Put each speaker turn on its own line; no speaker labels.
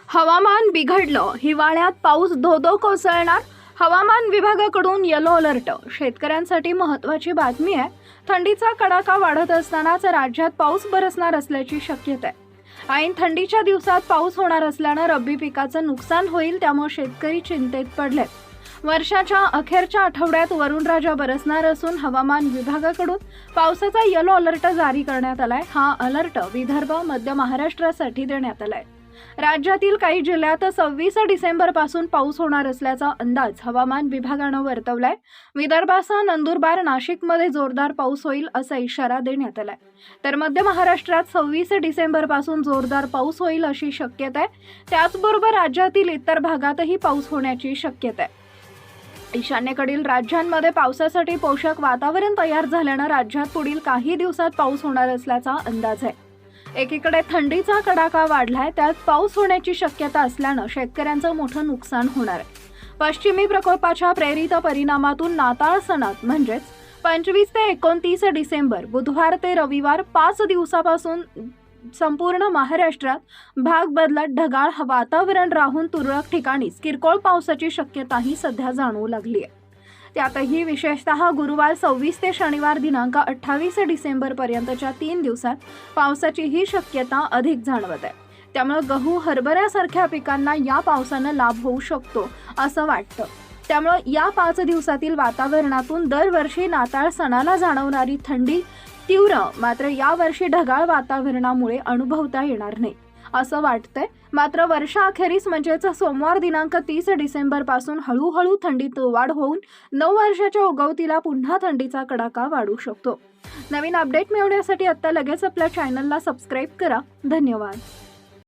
हवामान बिघडलं, हिवाळ्यात पाऊस धो-धो कोसळणार. हवामान विभागाकडून येलो अलर्ट. शेतकऱ्यांसाठी महत्त्वाची बातमी आहे. थंडीचा कडाका वाढत असतानाच राज्यात पाऊस बरसणार असल्याची शक्यता आहे. ऐन थंडीच्या दिवसात पाऊस होणार असल्यानं रब्बी पिकाचं नुकसान होईल, त्यामुळे शेतकरी चिंतेत पडलेत. वर्षाच्या अखेरच्या आठवड्यात वरुणराजा बरसणार असून हवामान विभागाकडून पावसाचा येलो अलर्ट जारी करण्यात आलाय. हा अलर्ट विदर्भ, मध्य महाराष्ट्रासाठी देण्यात आलाय. राज्यातील काही जिल्ह्यात 26 डिसेंबर पासून पाऊस होणार असल्याचा अंदाज हवामान विभागानं वर्तवलाय. विदर्भासह नंदुरबार, नाशिकमध्ये जोरदार पाऊस होईल असा इशारा देण्यात आलाय. तर मध्य महाराष्ट्रात 26 डिसेंबर पासून जोरदार पाऊस होईल अशी शक्यता आहे. त्याचबरोबर राज्यातील इतर भागातही पाऊस होण्याची शक्यता आहे. ईशान्येकडील राज्यांमध्ये पावसासाठी पोषक वातावरण तयार झाल्यानं राज्यात पुढील काही दिवसात पाऊस होणार असल्याचा अंदाज आहे. एकीकडे थंडीचा कडाका वाढलाय, त्यात पाऊस होण्याची शक्यता असल्यानं शेतकऱ्यांचं मोठं नुकसान होणार आहे. पश्चिमी प्रकोपाच्या प्रेरित परिणामातून नाताळ सणात म्हणजेच 25 ते 29 डिसेंबर बुधवार ते रविवार 5 दिवसापासून संपूर्ण महाराष्ट्रात भाग बदलत ढगाळ वातावरण राहून तुरळक ठिकाणी किरकोळ पावसाची शक्यताही सध्या जाणवू लागली आहे. त्यातही विशेषतः गुरुवार 26 ते शनिवार दिनांक 28 डिसेंबर पर्यंतच्या 3 दिवसात पावसाची ही शक्यता अधिक जाणवत आहे. त्यामुळे गहू, हरभऱ्यासारख्या पिकांना या पावसानं लाभ होऊ शकतो असं वाटतं. त्यामुळे या 5 दिवसातील वातावरणातून दरवर्षी नाताळ सणाला जाणवणारी थंडी तीव्र मात्र यावर्षी ढगाळ वातावरणामुळे अनुभवता येणार नाही असं वाटतंय. मात्र वर्षाअखेरीस म्हणजेच सोमवार दिनांक 30 डिसेंबर पासून हळूहळू थंडीत वाढ होऊन 9 वर्षाच्या उगवतीला पुन्हा थंडीचा कडाका वाढू शकतो. नवीन अपडेट मिळवण्यासाठी आता लगेच आपल्या चॅनलला सबस्क्राईब करा. धन्यवाद.